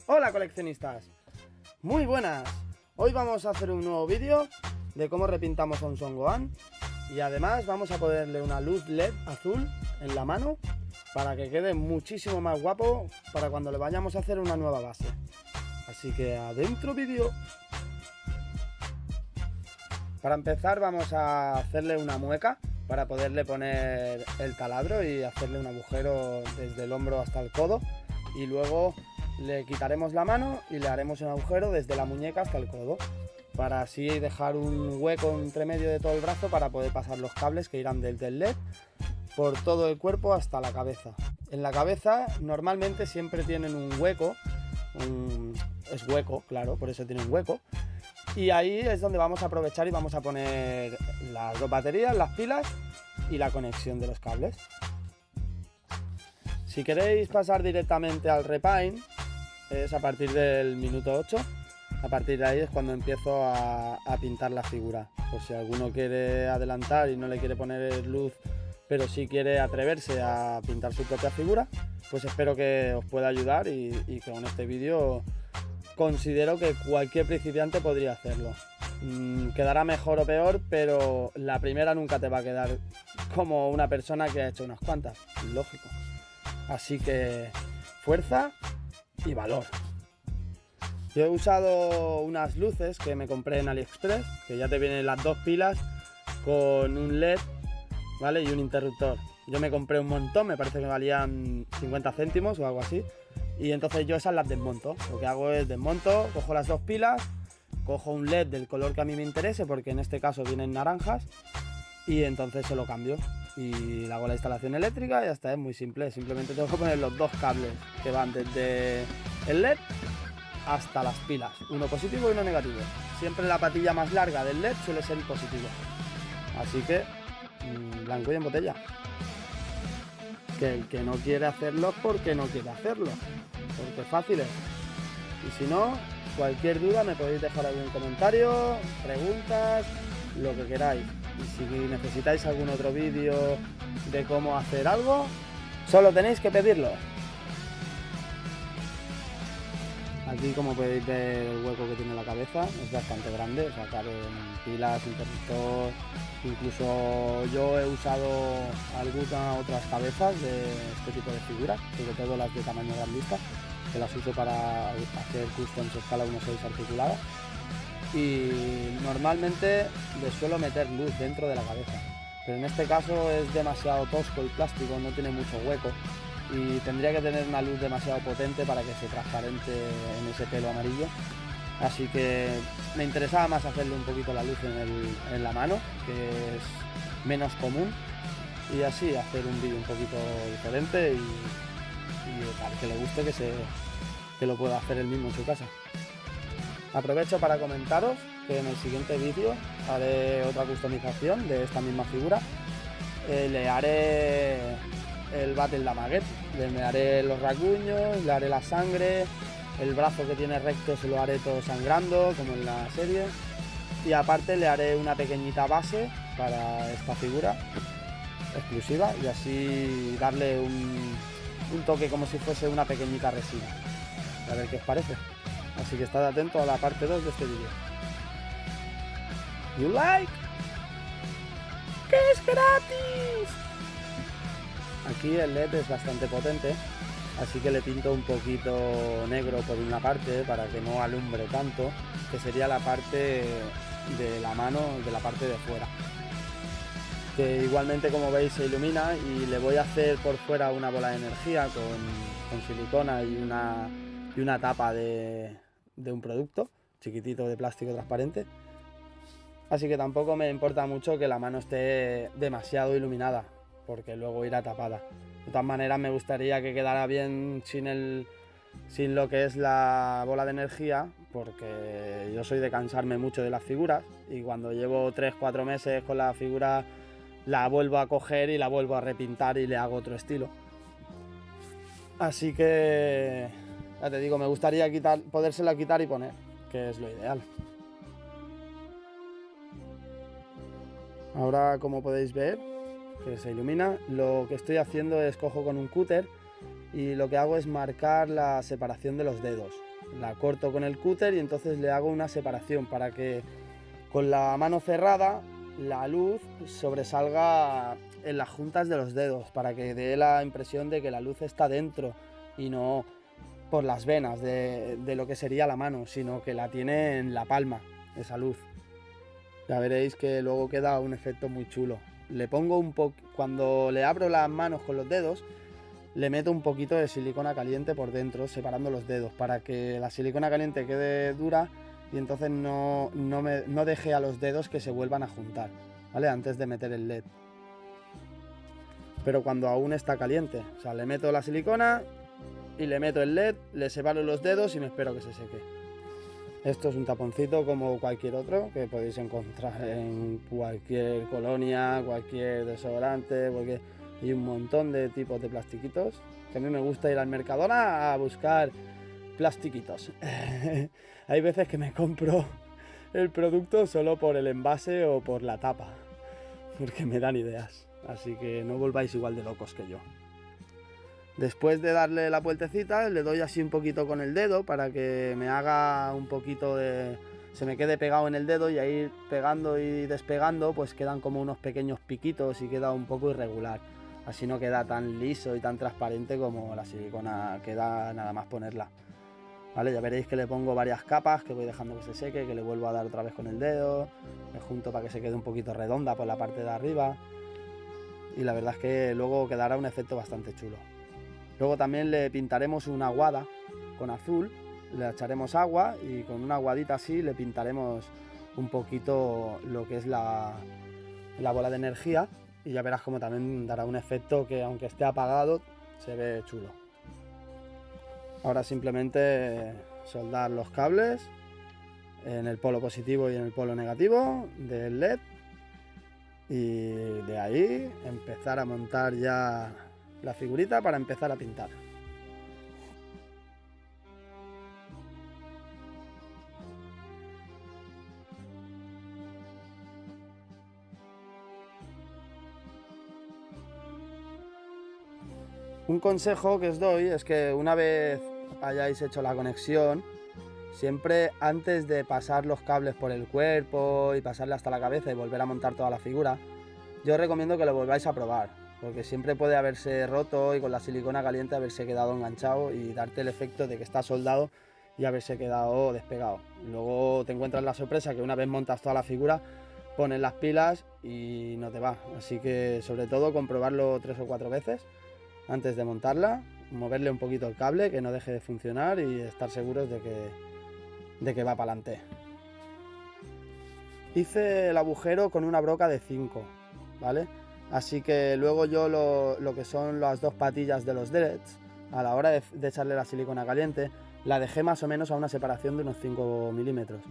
Hola coleccionistas, muy buenas. Hoy vamos a hacer un nuevo vídeo de cómo repintamos a un Son Gohan. Y además vamos a ponerle una luz LED azul en la mano para que quede muchísimo más guapo para cuando le vayamos a hacer una nueva base. Así que adentro vídeo. Para empezar vamos a hacerle una mueca para poderle poner el taladro y hacerle un agujero desde el hombro hasta el codo, y luego le quitaremos la mano y le haremos un agujero desde la muñeca hasta el codo, para así dejar un hueco entre medio de todo el brazo para poder pasar los cables que irán desde el LED por todo el cuerpo hasta la cabeza. En la cabeza normalmente siempre tienen un hueco, es hueco, claro, por eso tiene un hueco. Y ahí es donde vamos a aprovechar y vamos a poner las dos baterías, las pilas y la conexión de los cables. Si queréis pasar directamente al repaint, es a partir del minuto 8. A partir de ahí es cuando empiezo a pintar la figura. Por si alguno quiere adelantar y no le quiere poner luz, pero sí quiere atreverse a pintar su propia figura, pues espero que os pueda ayudar y que con este vídeo considero que cualquier principiante podría hacerlo. Quedará mejor o peor, pero la primera nunca te va a quedar como una persona que ha hecho unas cuantas, lógico. Así que fuerza y valor. Yo he usado unas luces que me compré en AliExpress, que ya te vienen las dos pilas con un LED, ¿vale? Y un interruptor. Yo me compré un montón, me parece que valían 50 céntimos o algo así. Y entonces yo esas las desmonto. Lo que hago es desmonto, cojo las dos pilas, cojo un LED del color que a mí me interese, porque en este caso vienen naranjas, y entonces se lo cambio. Y hago la instalación eléctrica y ya está, es muy simple. Simplemente tengo que poner los dos cables que van desde el LED hasta las pilas, uno positivo y uno negativo. Siempre la patilla más larga del LED suele ser el positivo. Así que blanco y en botella. Que el que no quiere hacerlo, porque no quiere hacerlo, porque es fácil. Y si no, cualquier duda me podéis dejar algún comentario, preguntas, lo que queráis. Y si necesitáis algún otro vídeo de cómo hacer algo, solo tenéis que pedirlo. Aquí, como podéis ver, el hueco que tiene la cabeza es bastante grande, o sea, caben pilas, interruptor. Incluso yo he usado algunas otras cabezas de este tipo de figuras, sobre todo las de tamaño grandista, que las uso para hacer customs escala 1.6 articuladas. Y normalmente les suelo meter luz dentro de la cabeza, pero en este caso es demasiado tosco el plástico, no tiene mucho hueco, y tendría que tener una luz demasiado potente para que se transparente en ese pelo amarillo. Así que me interesaba más hacerle un poquito la luz en la mano, que es menos común, y así hacer un vídeo un poquito diferente y al que le guste que lo pueda hacer él mismo en su casa. Aprovecho para comentaros que en el siguiente vídeo haré otra customización de esta misma figura. Le haré el Battle Damaget, le haré los rasguños, le haré la sangre, el brazo que tiene recto se lo haré todo sangrando, como en la serie. Y aparte le haré una pequeñita base para esta figura exclusiva, y así darle un toque como si fuese una pequeñita resina. A ver qué os parece. Así que estad atentos a la parte 2 de este vídeo. ¿You like? ¡Que es gratis! Aquí el LED es bastante potente, así que le pinto un poquito negro por una parte para que no alumbre tanto, que sería la parte de la mano, de la parte de fuera. Que igualmente, como veis, se ilumina, y le voy a hacer por fuera una bola de energía con silicona y una tapa de un producto chiquitito de plástico transparente. Así que tampoco me importa mucho que la mano esté demasiado iluminada, porque luego irá tapada. De todas maneras, me gustaría que quedara bien sin lo que es la bola de energía, porque yo soy de cansarme mucho de las figuras, y cuando llevo 3-4 meses con la figura la vuelvo a coger y la vuelvo a repintar y le hago otro estilo. Así que, ya te digo, me gustaría podérsela quitar y poner, que es lo ideal. Ahora, como podéis ver, que se ilumina, lo que estoy haciendo es cojo con un cúter y lo que hago es marcar la separación de los dedos. La corto con el cúter y entonces le hago una separación para que con la mano cerrada la luz sobresalga en las juntas de los dedos, para que dé la impresión de que la luz está dentro y no por las venas de lo que sería la mano, sino que la tiene en la palma, esa luz. Ya veréis que luego queda un efecto muy chulo. Le pongo un poco, cuando le abro las manos con los dedos, le meto un poquito de silicona caliente por dentro, separando los dedos, para que la silicona caliente quede dura y entonces no deje a los dedos que se vuelvan a juntar, ¿vale? Antes de meter el LED. Pero cuando aún está caliente, o sea, le meto la silicona y le meto el LED, le separo los dedos y me espero que se seque. Esto es un taponcito como cualquier otro que podéis encontrar en cualquier colonia, cualquier desodorante, hay un montón de tipos de plastiquitos. Que a mí me gusta ir al Mercadona a buscar plastiquitos. Hay veces que me compro el producto solo por el envase o por la tapa, porque me dan ideas. Así que no volváis igual de locos que yo. Después de darle la vueltecita, le doy así un poquito con el dedo para que me haga un poquito de... se me quede pegado en el dedo, y ahí pegando y despegando pues quedan como unos pequeños piquitos y queda un poco irregular. Así no queda tan liso y tan transparente como la silicona queda nada más ponerla. Vale, ya veréis que le pongo varias capas, que voy dejando que se seque, que le vuelvo a dar otra vez con el dedo, me junto para que se quede un poquito redonda por la parte de arriba. Y la verdad es que luego quedará un efecto bastante chulo. Luego también le pintaremos una aguada con azul, le echaremos agua y con una aguadita así le pintaremos un poquito lo que es la bola de energía, y ya verás como también dará un efecto que, aunque esté apagado, se ve chulo. Ahora simplemente soldar los cables en el polo positivo y en el polo negativo del LED, y de ahí empezar a montar ya la figurita para empezar a pintar. Un consejo que os doy es que una vez hayáis hecho la conexión, siempre antes de pasar los cables por el cuerpo y pasarle hasta la cabeza y volver a montar toda la figura, yo os recomiendo que lo volváis a probar, porque siempre puede haberse roto y con la silicona caliente haberse quedado enganchado y darte el efecto de que está soldado y haberse quedado despegado. Luego te encuentras la sorpresa que una vez montas toda la figura, pones las pilas y no te va. Así que sobre todo comprobarlo 3 o 4 veces antes de montarla, moverle un poquito el cable que no deje de funcionar y estar seguros de que va para adelante. Hice el agujero con una broca de 5, ¿vale? Así que luego yo lo que son las dos patillas de los LEDs, a la hora de echarle la silicona caliente, la dejé más o menos a una separación de unos 5 milímetros.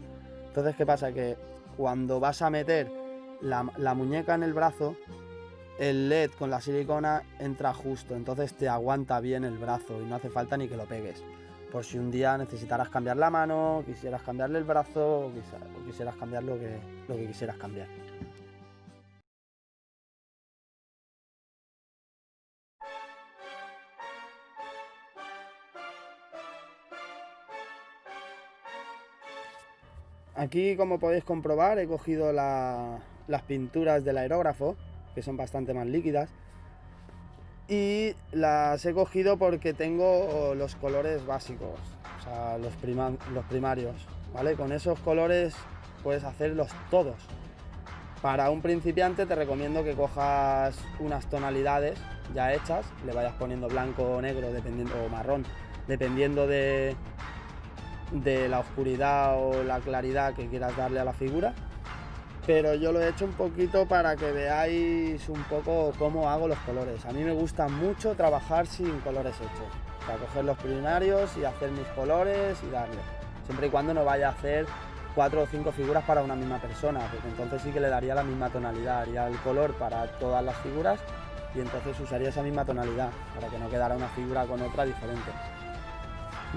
Entonces, ¿qué pasa? Que cuando vas a meter la muñeca en el brazo, el LED con la silicona entra justo, entonces te aguanta bien el brazo y no hace falta ni que lo pegues. Por si un día necesitaras cambiar la mano, quisieras cambiarle el brazo o quisieras cambiar lo que quisieras cambiar. Aquí, como podéis comprobar, he cogido las pinturas del aerógrafo, que son bastante más líquidas, y las he cogido porque tengo los colores básicos, o sea, los primarios, ¿vale? Con esos colores puedes hacerlos todos. Para un principiante te recomiendo que cojas unas tonalidades ya hechas, le vayas poniendo blanco o negro o marrón, dependiendo de la oscuridad o la claridad que quieras darle a la figura. Pero yo lo he hecho un poquito para que veáis un poco cómo hago los colores. A mí me gusta mucho trabajar sin colores hechos, o sea, coger los primarios y hacer mis colores y darle, siempre y cuando no vaya a hacer 4 o 5 figuras para una misma persona, porque entonces sí que le daría la misma tonalidad, haría el color para todas las figuras y entonces usaría esa misma tonalidad para que no quedara una figura con otra diferente.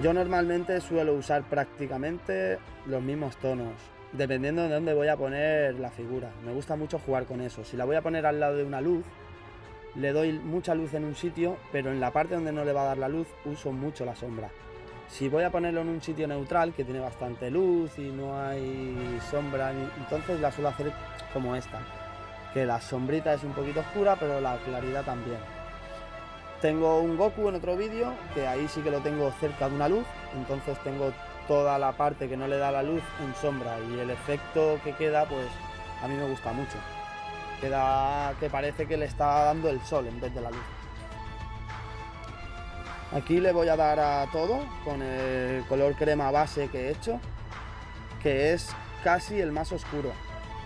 Yo normalmente suelo usar prácticamente los mismos tonos, dependiendo de dónde voy a poner la figura. Me gusta mucho jugar con eso. Si la voy a poner al lado de una luz, le doy mucha luz en un sitio, pero en la parte donde no le va a dar la luz uso mucho la sombra. Si voy a ponerlo en un sitio neutral, que tiene bastante luz y no hay sombra, entonces la suelo hacer como esta, que la sombrita es un poquito oscura, pero la claridad también. Tengo un Goku en otro vídeo, que ahí sí que lo tengo cerca de una luz, entonces tengo toda la parte que no le da la luz en sombra, y el efecto que queda, pues a mí me gusta mucho. Queda que parece que le está dando el sol en vez de la luz. Aquí le voy a dar a todo con el color crema base que he hecho, que es casi el más oscuro,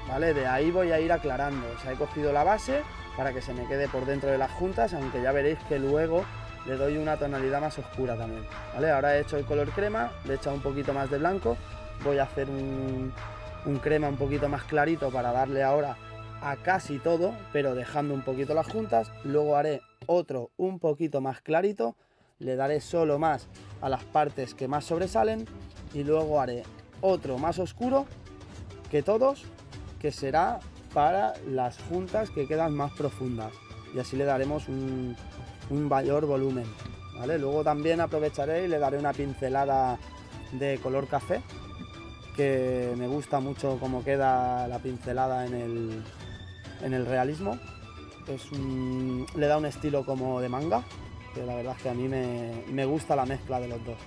¿vale? De ahí voy a ir aclarando. O sea, he cogido la base para que se me quede por dentro de las juntas, aunque ya veréis que luego le doy una tonalidad más oscura también, ¿vale? Ahora he hecho el color crema, le he echado un poquito más de blanco, voy a hacer un crema un poquito más clarito para darle ahora a casi todo, pero dejando un poquito las juntas. Luego haré otro un poquito más clarito, le daré solo más a las partes que más sobresalen, y luego haré otro más oscuro que todos, que será para las juntas que quedan más profundas, y así le daremos un mayor volumen, ¿vale? Luego también aprovecharé y le daré una pincelada de color café, que me gusta mucho cómo queda la pincelada en el realismo. Le da un estilo como de manga, que la verdad es que a mí me gusta la mezcla de los dos.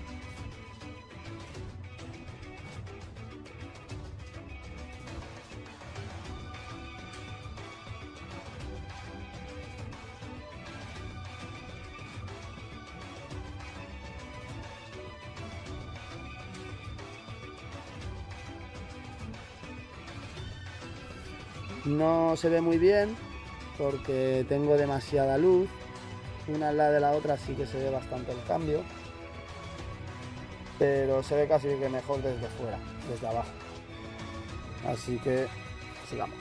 No se ve muy bien porque tengo demasiada luz. Una al lado de la otra sí que se ve bastante el cambio, pero se ve casi que mejor desde fuera, desde abajo. Así que sigamos.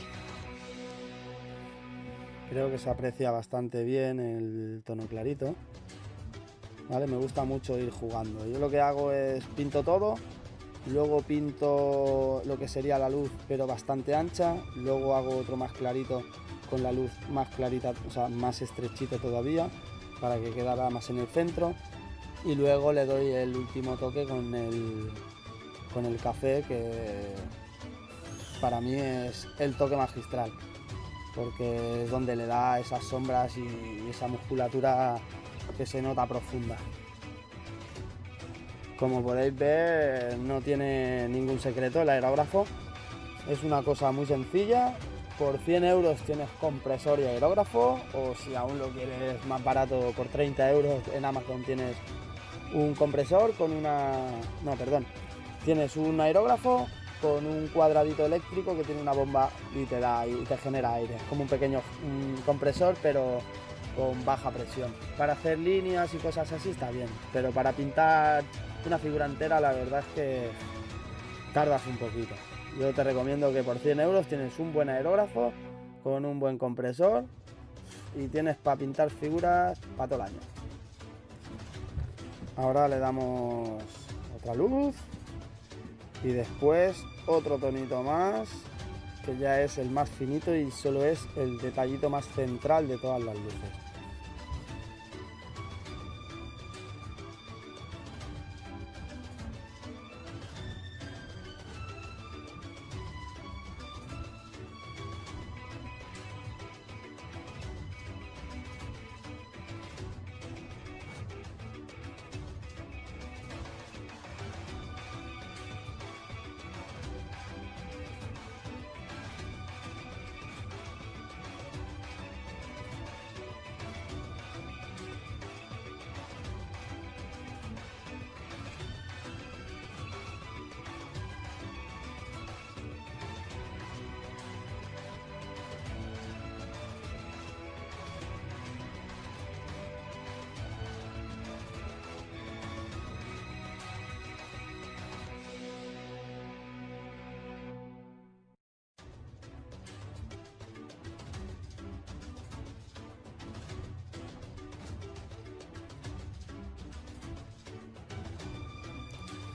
Creo que se aprecia bastante bien el tono clarito, ¿vale? Me gusta mucho ir jugando. Yo lo que hago es pinto todo, luego pinto lo que sería la luz pero bastante ancha, luego hago otro más clarito con la luz más clarita, o sea, más estrechito todavía, para que quedara más en el centro, y luego le doy el último toque con el café, que para mí es el toque magistral, porque es donde le da esas sombras y esa musculatura que se nota profunda. Como podéis ver, no tiene ningún secreto el aerógrafo, es una cosa muy sencilla. Por 100 euros tienes compresor y aerógrafo, o si aún lo quieres más barato, por 30 euros en Amazon tienes un compresor con tienes un aerógrafo con un cuadradito eléctrico que tiene una bomba y te genera aire. Es como un pequeño compresor, pero con baja presión. Para hacer líneas y cosas así está bien, pero para pintar una figura entera la verdad es que tardas un poquito. Yo te recomiendo que por 100 euros tienes un buen aerógrafo con un buen compresor y tienes para pintar figuras para todo el año. Ahora le damos otra luz y después otro tonito más, que ya es el más finito y solo es el detallito más central de todas las luces.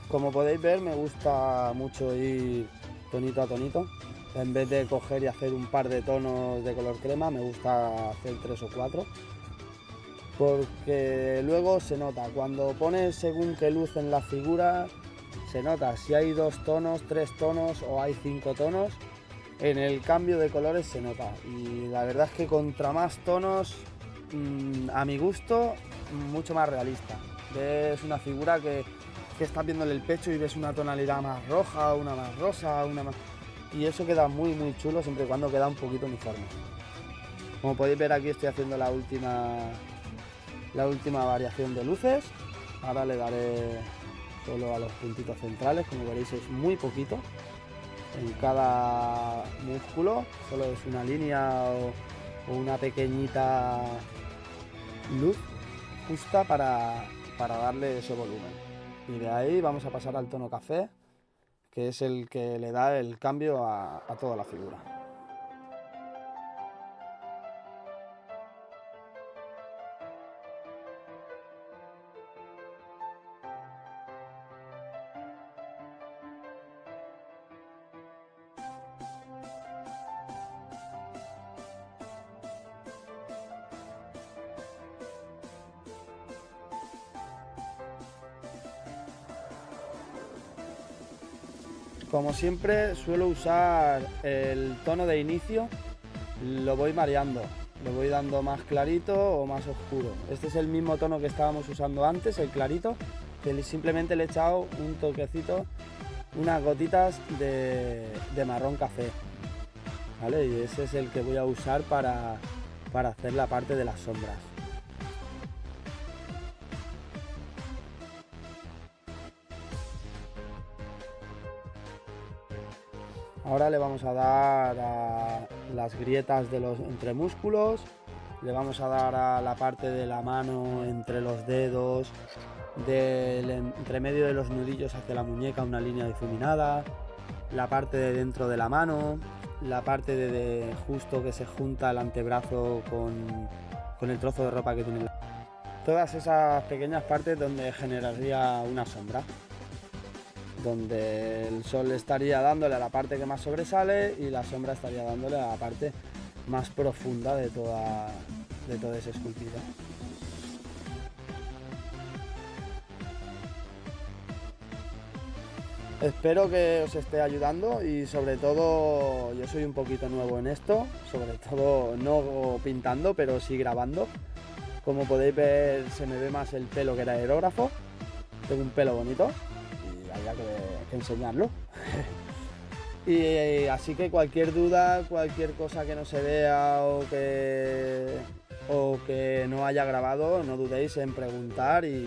Como podéis ver, me gusta mucho ir tonito a tonito, En vez de coger y hacer un par de tonos de color crema, me gusta hacer 3 o 4. Porque luego se nota, cuando pones según qué luz en la figura, se nota si hay 2 tonos, 3 tonos o hay 5 tonos. En el cambio de colores se nota. Y la verdad es que contra más tonos, a mi gusto, mucho más realista. Ves una figura que estás viéndole el pecho y ves una tonalidad más roja, una más rosa, una más... Y eso queda muy chulo siempre y cuando queda un poquito uniforme. Como podéis ver, aquí estoy haciendo la última variación de luces. Ahora le daré solo a los puntitos centrales, como veréis es muy poquito en cada músculo, solo es una línea o una pequeñita luz justa para darle ese volumen. Y de ahí vamos a pasar al tono café, que es el que le da el cambio a toda la figura. Como siempre suelo usar el tono de inicio, lo voy mareando, lo voy dando más clarito o más oscuro. Este es el mismo tono que estábamos usando antes, el clarito, que simplemente le he echado un toquecito, unas gotitas de marrón café, ¿vale? Y ese es el que voy a usar para hacer la parte de las sombras. Ahora le vamos a dar a las grietas de los entremúsculos, le vamos a dar a la parte de la mano entre los dedos, entre medio de los nudillos hacia la muñeca una línea difuminada, la parte de dentro de la mano, la parte de justo que se junta el antebrazo con el trozo de ropa que tiene. Todas esas pequeñas partes donde generaría una sombra, donde el sol estaría dándole a la parte que más sobresale y la sombra estaría dándole a la parte más profunda de todo ese esculpido. Espero que os esté ayudando y sobre todo yo soy un poquito nuevo en esto, sobre todo no pintando pero sí grabando. Como podéis ver se me ve más el pelo que el aerógrafo, tengo un pelo bonito y había que enseñarlo. Y así que cualquier duda, cualquier cosa que no se vea o que no haya grabado, no dudéis en preguntar y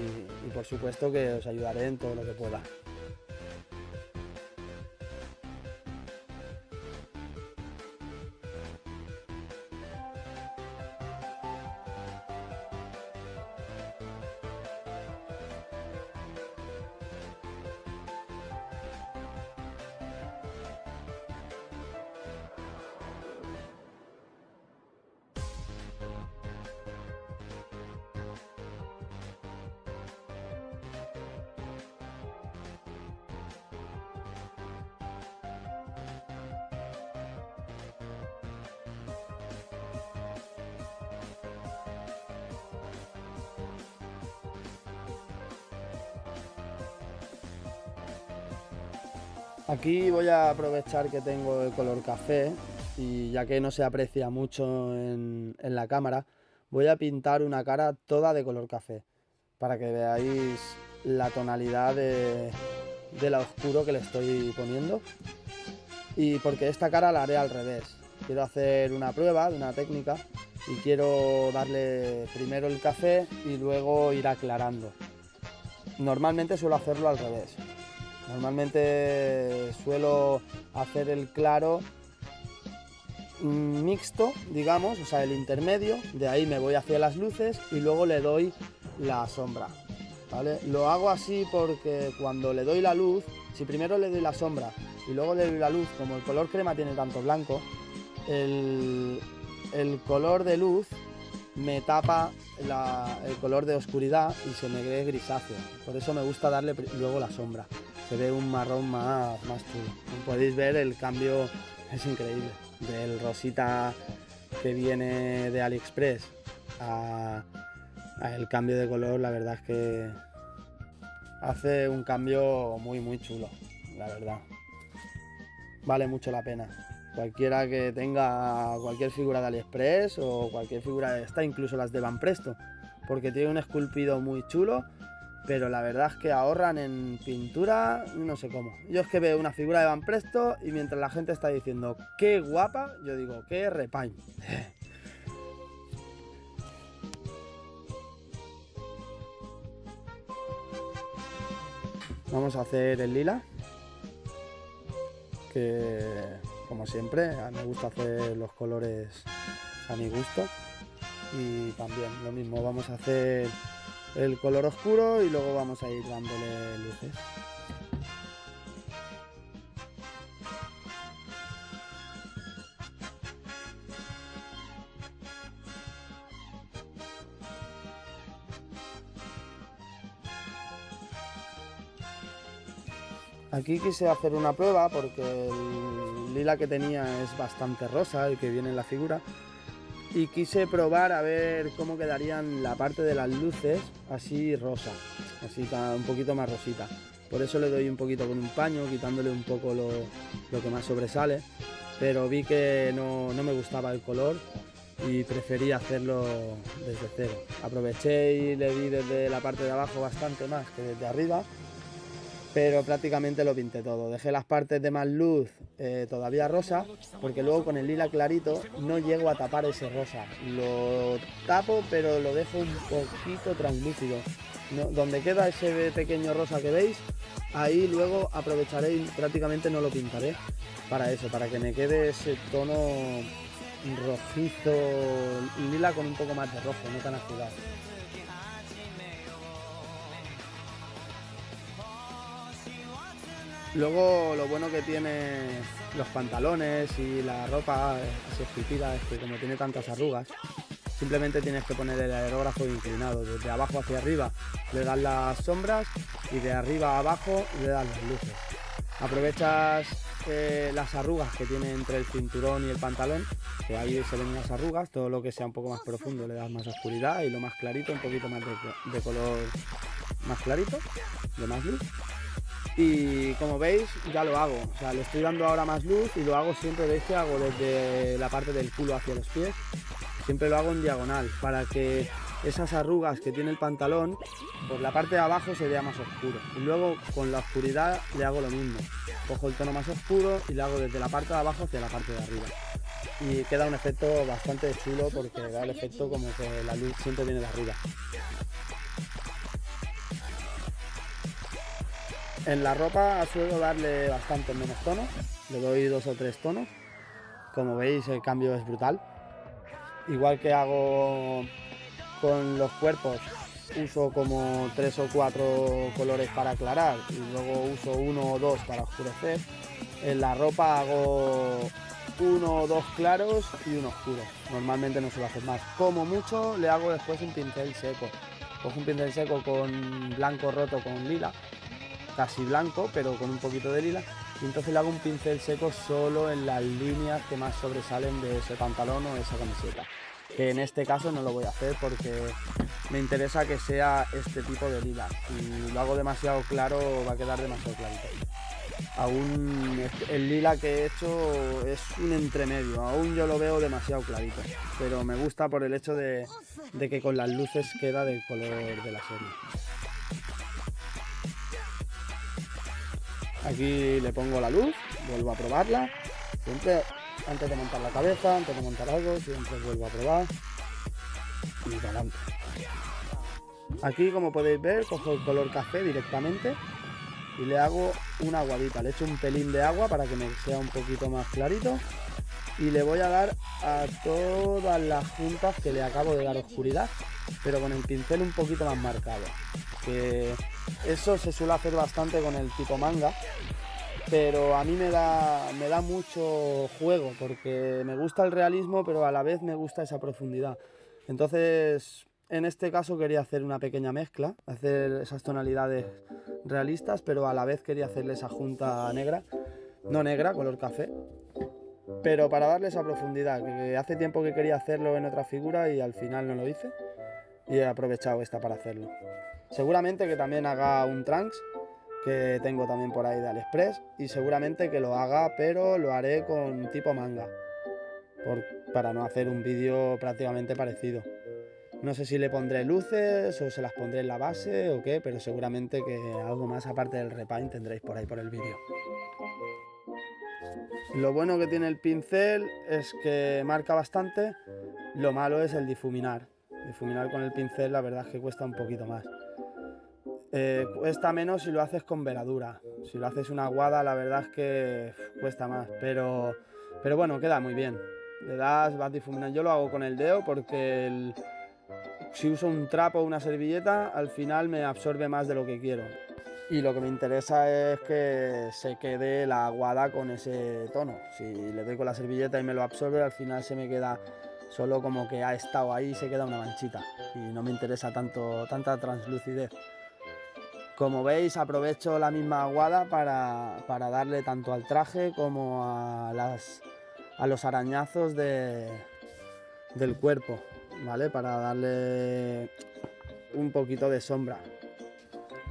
por supuesto que os ayudaré en todo lo que pueda. Aquí voy a aprovechar que tengo el color café y ya que no se aprecia mucho en la cámara, voy a pintar una cara toda de color café para que veáis la tonalidad de la oscuro que le estoy poniendo. Y porque esta cara la haré al revés. Quiero hacer una prueba de una técnica y quiero darle primero el café y luego ir aclarando. Normalmente suelo hacerlo al revés. Normalmente suelo hacer el claro mixto, digamos, o sea, el intermedio, de ahí me voy hacia las luces y luego le doy la sombra, ¿vale? Lo hago así porque cuando le doy la luz, si primero le doy la sombra y luego le doy la luz, como el color crema tiene tanto blanco, el color de luz me tapa el color de oscuridad y se me ve grisáceo. Por eso me gusta darle luego la sombra. Se ve un marrón más chulo. Como podéis ver, el cambio es increíble. Del rosita que viene de AliExpress a el cambio de color, la verdad es que hace un cambio muy chulo, la verdad. Vale mucho la pena. Cualquiera que tenga cualquier figura de AliExpress o cualquier figura de esta, incluso las de Banpresto, porque tiene un esculpido muy chulo, pero la verdad es que ahorran en pintura, no sé cómo. Yo es que veo una figura de Banpresto y mientras la gente está diciendo qué guapa, yo digo qué repaint. Vamos a hacer el lila, que como siempre me gusta hacer los colores a mi gusto. Y también lo mismo, vamos a hacer el color oscuro y luego vamos a ir dándole luces. Aquí quise hacer una prueba porque el lila que tenía es bastante rosa, el que viene en la figura, y quise probar a ver cómo quedarían la parte de las luces así rosa, así un poquito más rosita. Por eso le doy un poquito con un paño, quitándole un poco lo que más sobresale, pero vi que no me gustaba el color y preferí hacerlo desde cero. Aproveché y le di desde la parte de abajo bastante más que desde arriba, pero prácticamente lo pinté todo. Dejé las partes de más luz todavía rosa, porque luego con el lila clarito no llego a tapar ese rosa. Lo tapo, pero lo dejo un poquito translúcido. No, donde queda ese pequeño rosa que veis, ahí luego aprovecharé y prácticamente no lo pintaré para eso, para que me quede ese tono rojizo lila con un poco más de rojo, no tan azulado. Luego lo bueno que tiene los pantalones y la ropa así esculpida es que como tiene tantas arrugas, simplemente tienes que poner el aerógrafo inclinado. Desde abajo hacia arriba le das las sombras y de arriba a abajo le das las luces. Aprovechas las arrugas que tiene entre el cinturón y el pantalón, que ahí se ven las arrugas, todo lo que sea un poco más profundo le das más oscuridad y lo más clarito un poquito más de color más clarito, de más luz. Y como veis ya lo hago, o sea, le estoy dando ahora más luz y lo hago siempre, veis que hago desde la parte del culo hacia los pies, siempre lo hago en diagonal para que esas arrugas que tiene el pantalón por la parte de abajo se vea más oscuro, y luego con la oscuridad le hago lo mismo, cojo el tono más oscuro y le hago desde la parte de abajo hacia la parte de arriba y queda un efecto bastante chulo porque da el efecto como que la luz siempre viene de arriba. En la ropa suelo darle bastante menos tonos, le doy 2 o 3 tonos. Como veis el cambio es brutal. Igual que hago con los cuerpos, uso como 3 o 4 colores para aclarar y luego uso 1 o 2 para oscurecer. En la ropa hago 1 o 2 claros y 1 oscuro. Normalmente no suelo hacer más. Como mucho le hago después un pincel seco. Cojo un pincel seco con blanco roto con lila, casi blanco pero con un poquito de lila, y entonces le hago un pincel seco solo en las líneas que más sobresalen de ese pantalón o esa camiseta, que en este caso no lo voy a hacer porque me interesa que sea este tipo de lila. Si lo hago demasiado claro va a quedar demasiado clarito. Aún el lila que he hecho es un entremedio, aún yo lo veo demasiado clarito, pero me gusta por el hecho de que con las luces queda del color de la serie. Aquí le pongo la luz, vuelvo a probarla, siempre antes de montar la cabeza, antes de montar algo, siempre vuelvo a probar y para adelante. Aquí, como podéis ver, cojo el color café directamente y le hago una aguadita, le echo un pelín de agua para que me sea un poquito más clarito y le voy a dar a todas las juntas que le acabo de dar oscuridad, pero con el pincel un poquito más marcado, que eso se suele hacer bastante con el tipo manga, pero a mí me da mucho juego porque me gusta el realismo, pero a la vez me gusta esa profundidad. Entonces, en este caso quería hacer una pequeña mezcla, hacer esas tonalidades realistas, pero a la vez quería hacerle esa junta negra, no negra, color café, pero para darle esa profundidad, que hace tiempo que quería hacerlo en otra figura y al final no lo hice, y he aprovechado esta para hacerlo. Seguramente que también haga un Trunks, que tengo también por ahí de AliExpress, y seguramente que lo haga, pero lo haré con tipo manga, para no hacer un vídeo prácticamente parecido. No sé si le pondré luces o se las pondré en la base o qué, pero seguramente que algo más aparte del repaint tendréis por ahí por el vídeo. Lo bueno que tiene el pincel es que marca bastante, lo malo es el difuminar. Difuminar con el pincel la verdad es que cuesta un poquito más. Cuesta menos si lo haces con veladura. Si lo haces una aguada la verdad es que cuesta más, pero bueno, queda muy bien. Le das, vas difuminando. Yo lo hago con el dedo porque si uso un trapo o una servilleta al final me absorbe más de lo que quiero. Y lo que me interesa es que se quede la aguada con ese tono. Si le doy con la servilleta y me lo absorbe, al final se me queda solo como que ha estado ahí y se queda una manchita. Y no me interesa tanta translucidez. Como veis, aprovecho la misma aguada para darle tanto al traje como a los arañazos del cuerpo, ¿vale? Para darle un poquito de sombra.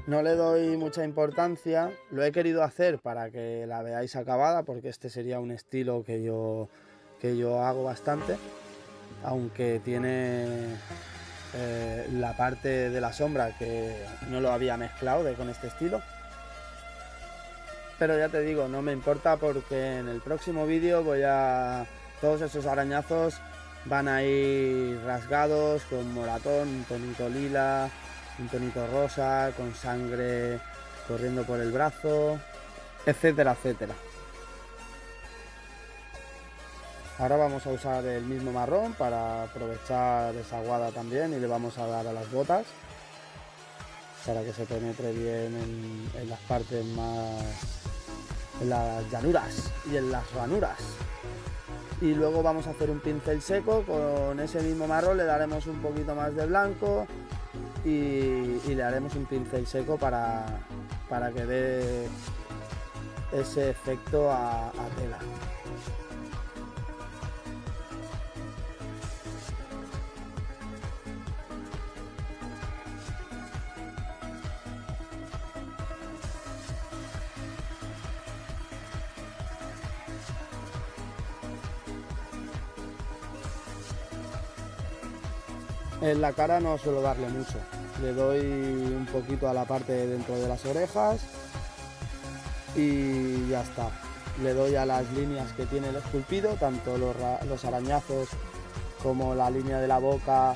No le doy mucha importancia, lo he querido hacer para que la veáis acabada, porque este sería un estilo que yo hago bastante, aunque tiene la parte de la sombra que no lo había mezclado con este estilo. Pero ya te digo, no me importa porque en el próximo vídeo todos esos arañazos van a ir rasgados con moratón, un tonito lila, un tonito rosa, con sangre corriendo por el brazo, etcétera, etcétera. Ahora vamos a usar el mismo marrón para aprovechar esa aguada también y le vamos a dar a las botas para que se penetre bien en las partes más, en las llanuras y en las ranuras. Y luego vamos a hacer un pincel seco, con ese mismo marrón le daremos un poquito más de blanco y le haremos un pincel seco para que dé ese efecto a tela. En la cara no suelo darle mucho, le doy un poquito a la parte de dentro de las orejas y ya está. Le doy a las líneas que tiene el esculpido, tanto los arañazos como la línea de la boca,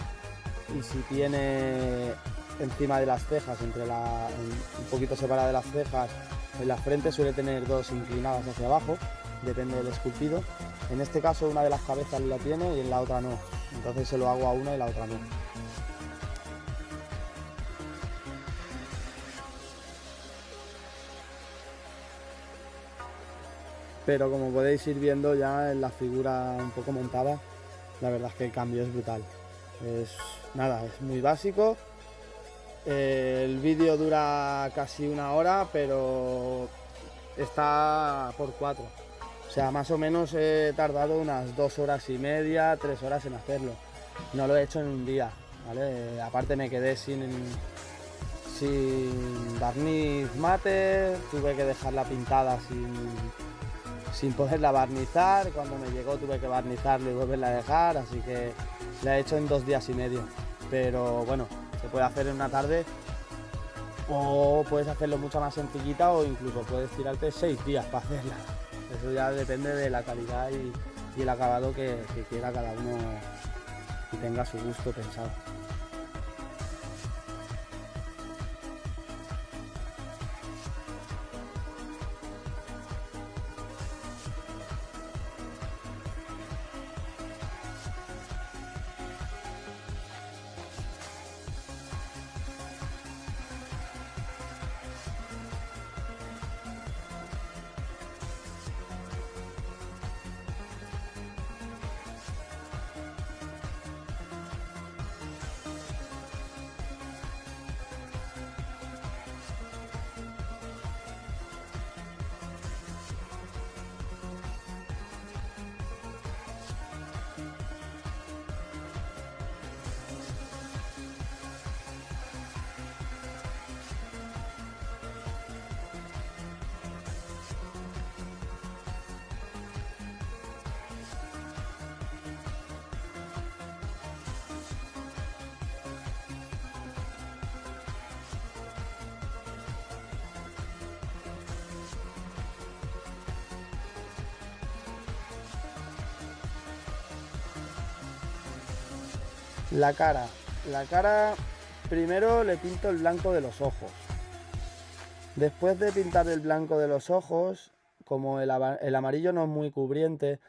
y si tiene encima de las cejas, un poquito separada de las cejas, en la frente suele tener dos inclinadas hacia abajo, depende del esculpido. En este caso una de las cabezas la tiene y en la otra no, entonces se lo hago a una y la otra no. Pero como podéis ir viendo ya en la figura un poco montada, la verdad es que el cambio es brutal. Es muy básico. El vídeo dura casi una hora, pero está por 4. O sea, más o menos he tardado unas 2 horas y media, 3 horas en hacerlo. No lo he hecho en un día, ¿vale? Aparte me quedé sin barniz mate, tuve que dejarla pintada sin poderla barnizar. Cuando me llegó tuve que barnizarla y volverla a dejar, así que la he hecho en 2 días y medio. Pero bueno, se puede hacer en una tarde o puedes hacerlo mucho más sencillita o incluso puedes tirarte 6 días para hacerla. Eso ya depende de la calidad y el acabado que quiera cada uno y tenga su gusto pensado. La cara. La cara, primero le pinto el blanco de los ojos. Después de pintar el blanco de los ojos, como el amarillo no es muy cubriente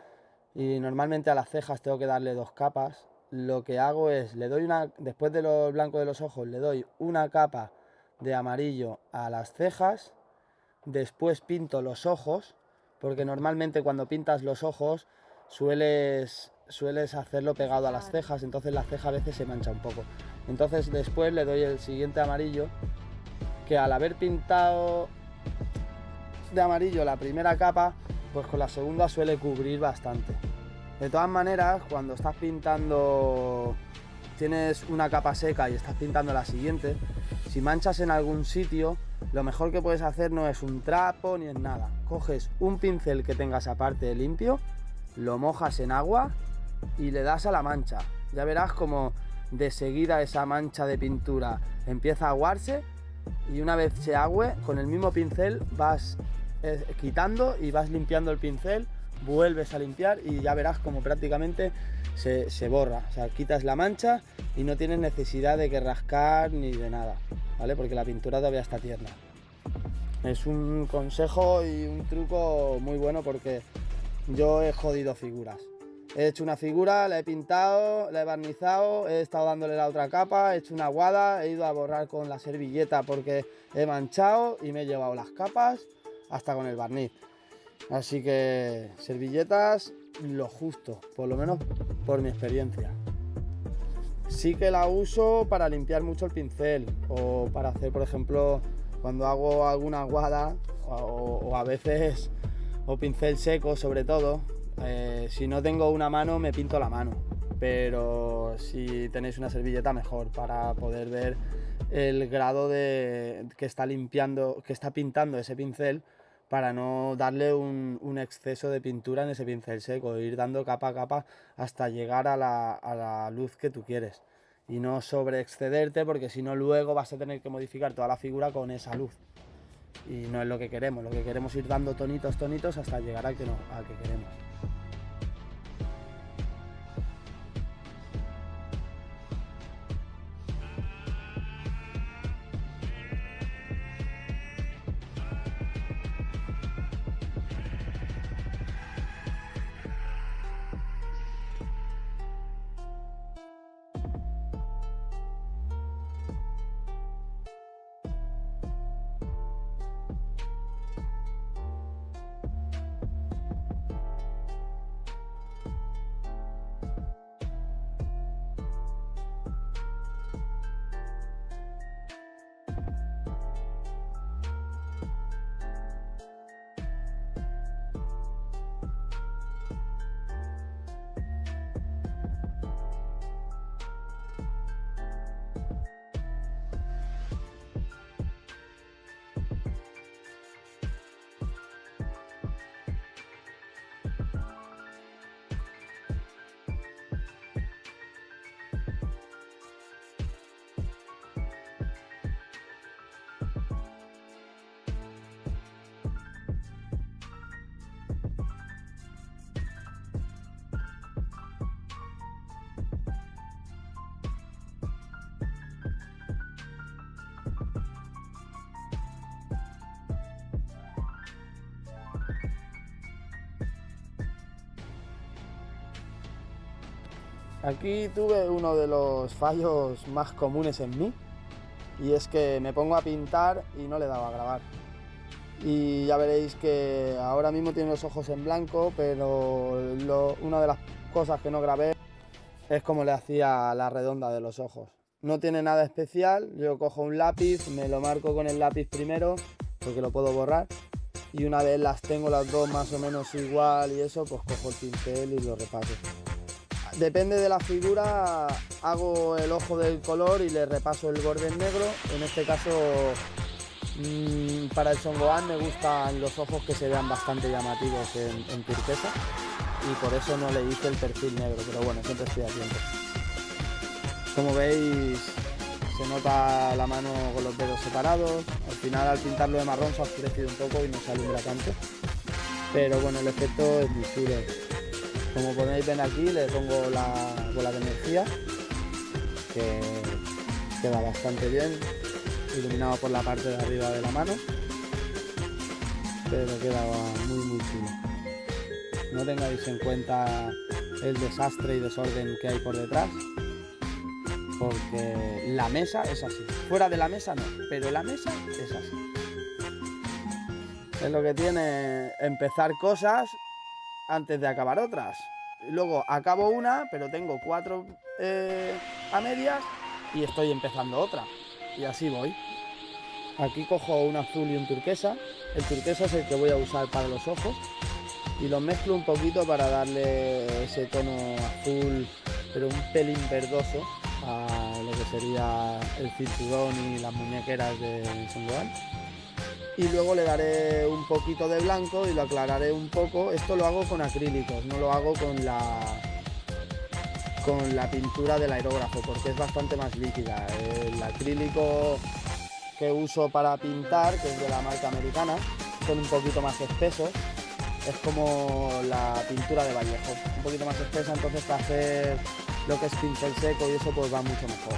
y normalmente a las cejas tengo que darle 2 capas, lo que hago es, después de lo blanco de los ojos, le doy una capa de amarillo a las cejas, después pinto los ojos, porque normalmente cuando pintas los ojos sueles hacerlo pegado a las cejas, entonces la ceja a veces se mancha un poco. Entonces después le doy el siguiente amarillo, que al haber pintado de amarillo la primera capa, pues con la segunda suele cubrir bastante. De todas maneras, cuando estás pintando, tienes una capa seca y estás pintando la siguiente, si manchas en algún sitio, lo mejor que puedes hacer no es un trapo ni es nada. Coges un pincel que tengas aparte limpio, lo mojas en agua y le das a la mancha. Ya verás como de seguida esa mancha de pintura empieza a aguarse, y una vez se agüe, con el mismo pincel vas quitando y vas limpiando el pincel, vuelves a limpiar y ya verás como prácticamente se borra. O sea, quitas la mancha y no tienes necesidad de que rascar ni de nada, ¿vale? Porque la pintura todavía está tierna. Es un consejo y un truco muy bueno porque yo he jodido figuras. He hecho una figura, la he pintado, la he barnizado, he estado dándole la otra capa, he hecho una aguada, he ido a borrar con la servilleta porque he manchado y me he llevado las capas hasta con el barniz. Así que servilletas lo justo, por lo menos por mi experiencia. Sí que la uso para limpiar mucho el pincel o para hacer, por ejemplo, cuando hago alguna aguada o a veces, o pincel seco sobre todo. Si no tengo una mano me pinto la mano, pero si tenéis una servilleta mejor para poder ver el grado de que está limpiando, que está pintando ese pincel, para no darle un exceso de pintura en ese pincel seco, ir dando capa a capa hasta llegar a la luz que tú quieres y no sobreexcederte, porque si no luego vas a tener que modificar toda la figura con esa luz y no es lo que queremos. Lo que queremos es ir dando tonitos hasta llegar al que queremos. Aquí tuve uno de los fallos más comunes en mí, y es que me pongo a pintar y no le daba a grabar. Y ya veréis que ahora mismo tiene los ojos en blanco, pero una de las cosas que no grabé es cómo le hacía la redonda de los ojos. No tiene nada especial, yo cojo un lápiz, me lo marco con el lápiz primero, porque lo puedo borrar, y una vez las tengo las dos más o menos igual y eso, pues cojo el pincel y lo repaso. Depende de la figura, hago el ojo del color y le repaso el borde en negro. En este caso, para el Son Gohan me gustan los ojos que se vean bastante llamativos en turquesa, y por eso no le hice el perfil negro, pero bueno, siempre estoy a tiempo. Como veis, se nota la mano con los dedos separados. Al final, al pintarlo de marrón se ha oscurecido un poco y no se alumbra tanto, pero bueno, el efecto es muy chulo. Como podéis ver aquí, le pongo la bola de energía que queda bastante bien, iluminado por la parte de arriba de la mano, pero queda muy chulo. No tengáis en cuenta el desastre y desorden que hay por detrás, porque la mesa es así. Fuera de la mesa no, pero la mesa es así. Es lo que tiene empezar cosas antes de acabar otras. Luego acabo una, pero tengo 4 a medias y estoy empezando otra. Y así voy. Aquí cojo un azul y un turquesa. El turquesa es el que voy a usar para los ojos. Y los mezclo un poquito para darle ese tono azul, pero un pelín verdoso, a lo que sería el cinturón y las muñequeras de Son Gohan. Y luego le daré un poquito de blanco y lo aclararé un poco. Esto lo hago con acrílicos, no lo hago con la pintura del aerógrafo, porque es bastante más líquida. El acrílico que uso para pintar, que es de la marca americana, son un poquito más espesos. Es como la pintura de Vallejo, un poquito más espesa, entonces para hacer lo que es pincel seco y eso pues va mucho mejor.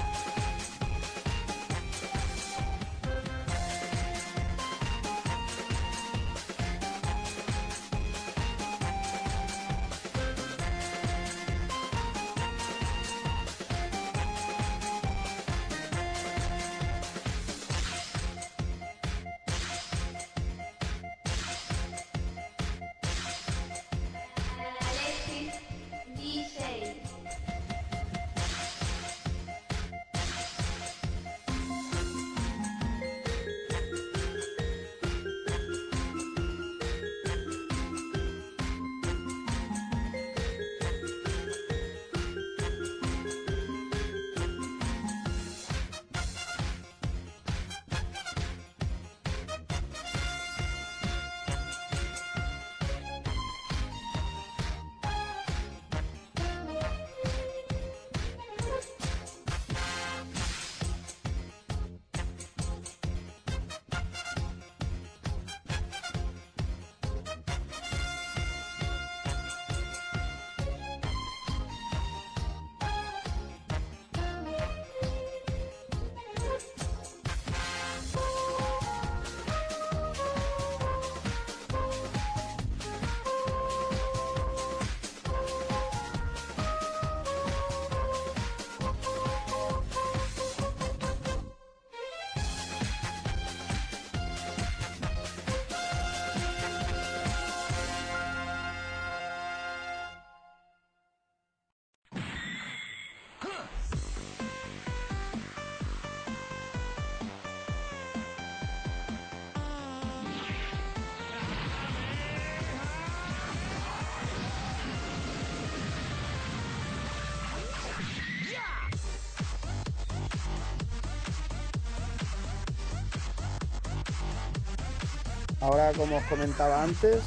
Ahora, como os comentaba antes,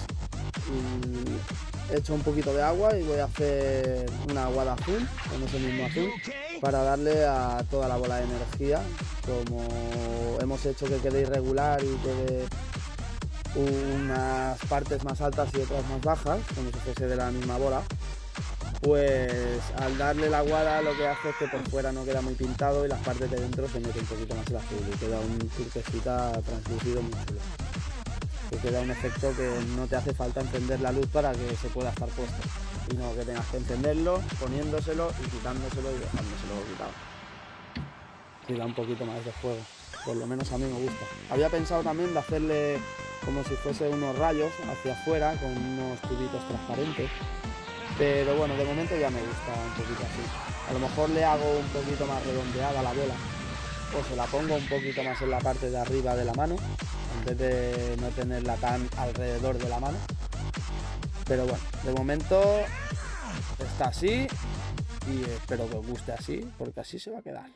he hecho un poquito de agua y voy a hacer una aguada azul, con ese mismo azul, para darle a toda la bola de energía. Como hemos hecho que quede irregular y quede unas partes más altas y otras más bajas, como si fuese de la misma bola, pues al darle la aguada lo que hace es que por fuera no queda muy pintado y las partes de dentro se mete un poquito más el azul y queda un turquesita translúcido muy chulo. Que queda un efecto que no te hace falta encender la luz para que se pueda estar puesto, sino que tengas que encenderlo, poniéndoselo y quitándoselo y dejándoselo quitado. Y da un poquito más de juego, por lo menos a mí me gusta. Había pensado también de hacerle como si fuese unos rayos hacia afuera con unos tubitos transparentes, pero bueno, de momento ya me gusta un poquito así. A lo mejor le hago un poquito más redondeada la bola, o se la pongo un poquito más en la parte de arriba de la mano, en vez de no tenerla tan alrededor de la mano. Pero bueno, de momento está así y espero que os guste así, porque así se va a quedar.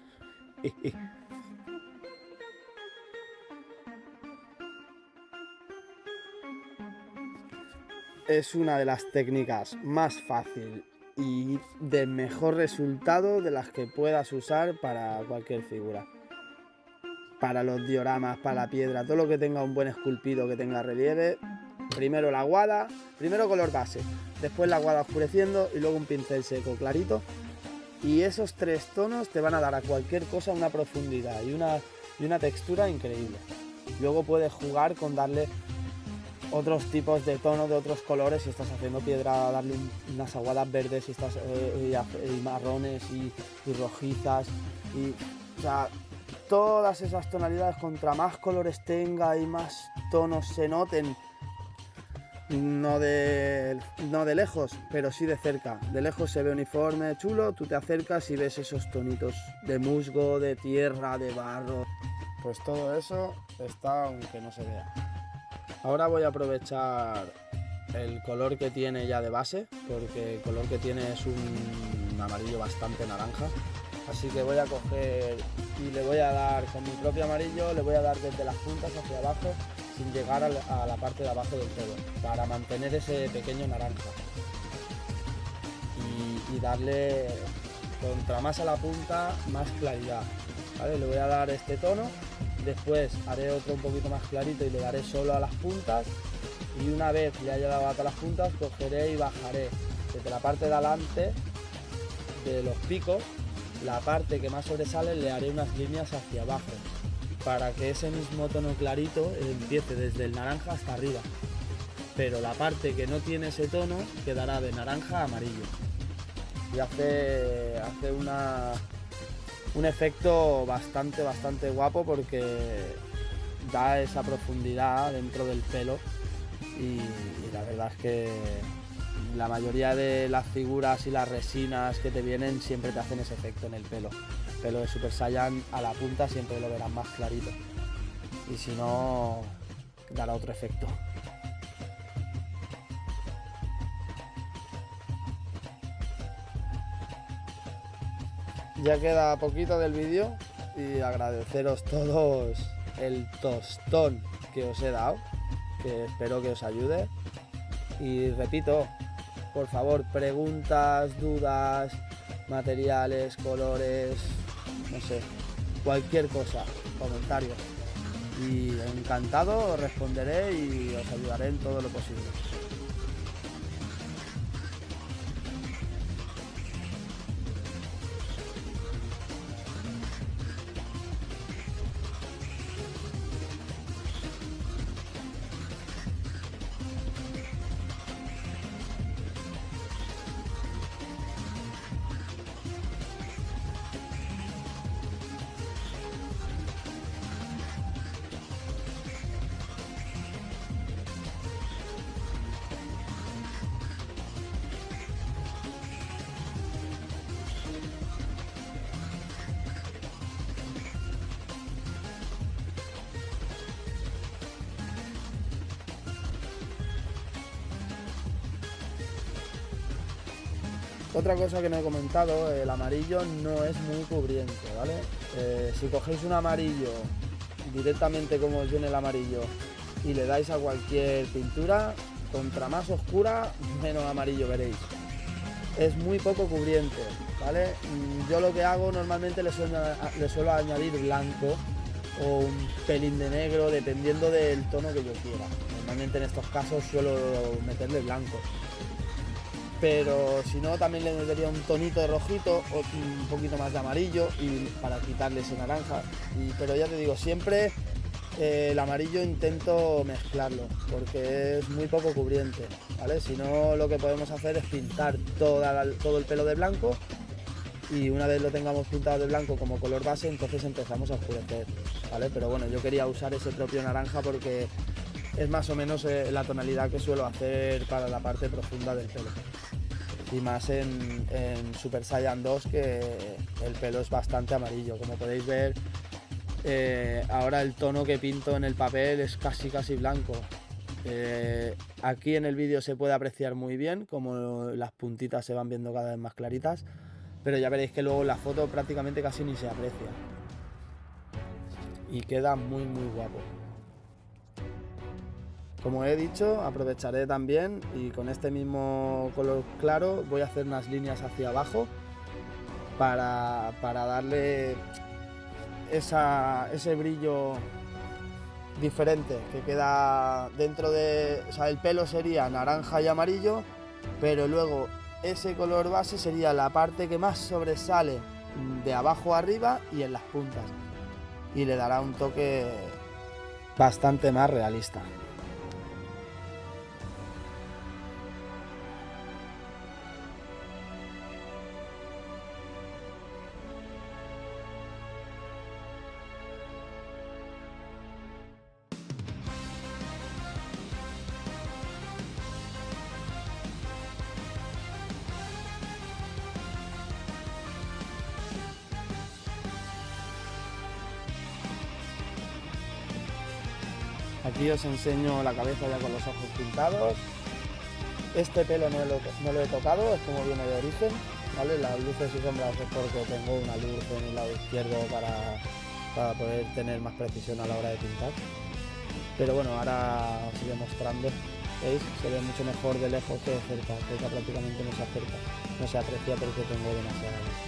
Es una de las técnicas más fácil y de mejor resultado de las que puedas usar para cualquier figura. Para los dioramas, para la piedra, todo lo que tenga un buen esculpido, que tenga relieve. Primero la aguada, primero color base, después la aguada oscureciendo y luego un pincel seco clarito Y esos 3 tonos te van a dar a cualquier cosa una profundidad y una textura increíble. Luego puedes jugar con darle otros tipos de tonos de otros colores. Si estás haciendo piedra, darle unas aguadas verdes, si estás, y marrones y rojizas. O sea, todas esas tonalidades, contra más colores tenga y más tonos se noten, no de lejos, pero sí de cerca. De lejos se ve uniforme, chulo, tú te acercas y ves esos tonitos de musgo, de tierra, de barro. Pues todo eso está aunque no se vea. Ahora voy a aprovechar el color que tiene ya de base, porque el color que tiene es un amarillo bastante naranja. Así que voy a coger y le voy a dar con mi propio amarillo, le voy a dar desde las puntas hacia abajo, sin llegar a la parte de abajo del todo, para mantener ese pequeño naranja. Y darle, contra más a la punta, más claridad. ¿Vale? Le voy a dar este tono, después haré otro un poquito más clarito y le daré solo a las puntas. Y una vez le haya dado a todas las puntas, cogeré y bajaré desde la parte de adelante de los picos. La parte que más sobresale le haré unas líneas hacia abajo para que ese mismo tono clarito empiece desde el naranja hasta arriba, pero la parte que no tiene ese tono quedará de naranja a amarillo y hace un efecto bastante guapo, porque da esa profundidad dentro del pelo y la verdad es que la mayoría de las figuras y las resinas que te vienen siempre te hacen ese efecto en el pelo. El pelo de Super Saiyan a la punta siempre lo verás más clarito. Y si no, dará otro efecto. Ya queda poquito del vídeo y agradeceros todos el tostón que os he dado, que espero que os ayude. Y repito, por favor, preguntas, dudas, materiales, colores, no sé, cualquier cosa, comentarios. Y encantado os responderé y os ayudaré en todo lo posible. Otra cosa que no he comentado, el amarillo no es muy cubriente, ¿vale? Si cogéis un amarillo directamente como os viene el amarillo y le dais a cualquier pintura, contra más oscura, menos amarillo veréis. Es muy poco cubriente, ¿vale? Yo lo que hago normalmente le suelo añadir blanco o un pelín de negro, dependiendo del tono que yo quiera. Normalmente en estos casos suelo meterle blanco. Pero si no, también le metería un tonito de rojito o un poquito más de amarillo y para quitarle ese naranja. Pero ya te digo, siempre el amarillo intento mezclarlo porque es muy poco cubriente, ¿vale? Si no, lo que podemos hacer es pintar todo el pelo de blanco, y una vez lo tengamos pintado de blanco como color base, entonces empezamos a oscurecer, ¿vale? Pero bueno, yo quería usar ese propio naranja porque es más o menos la tonalidad que suelo hacer para la parte profunda del pelo. Y más en Super Saiyan 2, que el pelo es bastante amarillo. Como podéis ver, ahora el tono que pinto en el papel es casi blanco. Aquí en el vídeo se puede apreciar muy bien como las puntitas se van viendo cada vez más claritas, pero ya veréis que luego en la foto prácticamente casi ni se aprecia y queda muy guapo. Como he dicho, aprovecharé también y con este mismo color claro voy a hacer unas líneas hacia abajo para darle ese brillo diferente que queda dentro de... O sea, el pelo sería naranja y amarillo, pero luego ese color base sería la parte que más sobresale de abajo a arriba y en las puntas. Y le dará un toque bastante más realista. Aquí os enseño la cabeza ya con los ojos pintados. Este pelo no lo he tocado, es como viene de origen, ¿vale? Las luces y sombras es porque tengo una luz en el lado izquierdo para poder tener más precisión a la hora de pintar. Pero bueno, ahora os iré mostrando. ¿Veis? Se ve mucho mejor de lejos que de cerca. Cerca prácticamente no se acerca. No se aprecia porque tengo demasiada luz.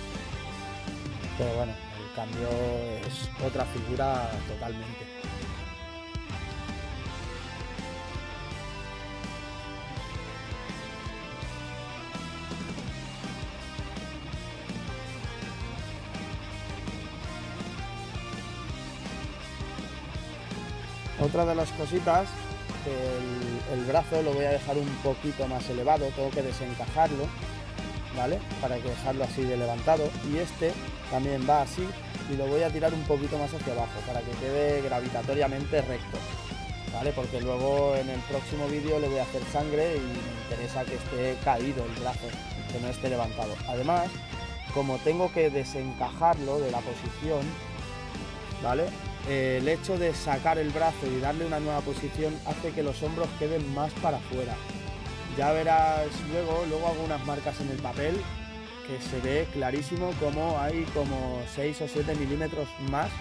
Pero bueno, el cambio es otra figura totalmente. Otra de las cositas, el brazo lo voy a dejar un poquito más elevado, tengo que desencajarlo, ¿vale? Para que dejarlo así de levantado. Y este también va así y lo voy a tirar un poquito más hacia abajo para que quede gravitatoriamente recto, ¿vale? Porque luego en el próximo vídeo le voy a hacer sangre y me interesa que esté caído el brazo, que no esté levantado. Además, como tengo que desencajarlo de la posición, ¿vale? El hecho de sacar el brazo y darle una nueva posición hace que los hombros queden más para afuera. Ya verás luego hago unas marcas en el papel que se ve clarísimo como hay como 6 o 7 milímetros más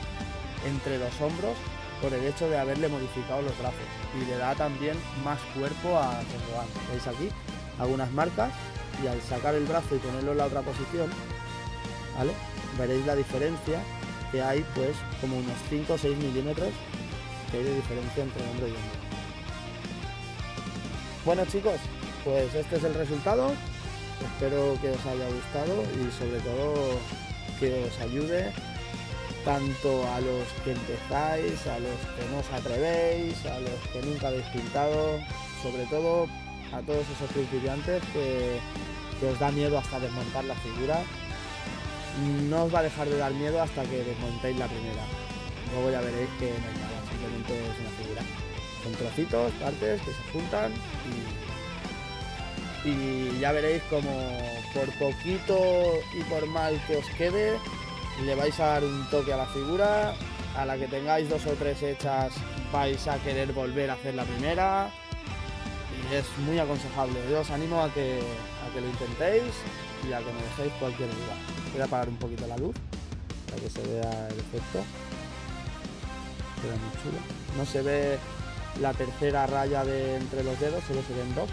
entre los hombros por el hecho de haberle modificado los brazos, y le da también más cuerpo a Tengoan. ¿Veis aquí? Hago unas marcas y al sacar el brazo y ponerlo en la otra posición, ¿vale? Veréis la diferencia, que hay pues como unos 5 o 6 milímetros que hay de diferencia entre hombro y hombro. Bueno chicos, pues este es el resultado. Espero que os haya gustado y sobre todo que os ayude tanto a los que empezáis, a los que no os atrevéis, a los que nunca habéis pintado, sobre todo a todos esos principiantes que os da miedo hasta desmontar la figura. No os va a dejar de dar miedo hasta que desmontéis la primera. Luego ya veréis que no hay nada, simplemente es una figura. Son trocitos, partes que se juntan y ya veréis como por poquito y por mal que os quede, le vais a dar un toque a la figura. A la que tengáis 2 o 3 hechas vais a querer volver a hacer la primera. Y es muy aconsejable. Yo os animo a que lo intentéis y a que me dejéis cualquier duda. Voy a apagar un poquito la luz para que se vea el efecto. Queda muy chulo. No se ve la tercera raya de entre los dedos, solo se ven 2.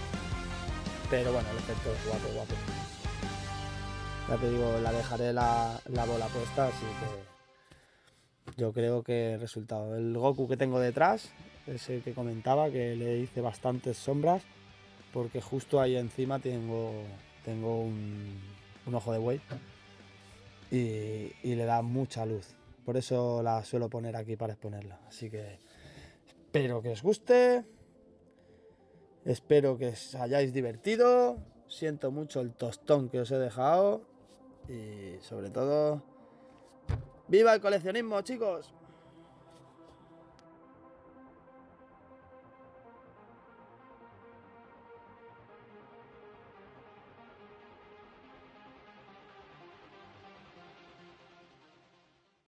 Pero bueno, el efecto es guapo, guapo. Ya te digo, la dejaré la bola puesta, así que yo creo que el resultado. El Goku que tengo detrás es el que comentaba, que le hice bastantes sombras, porque justo ahí encima tengo un ojo de buey y le da mucha luz. Por eso la suelo poner aquí para exponerla. Así que espero que os guste. Espero que os hayáis divertido. Siento mucho el tostón que os he dejado. Y sobre todo, ¡viva el coleccionismo, chicos!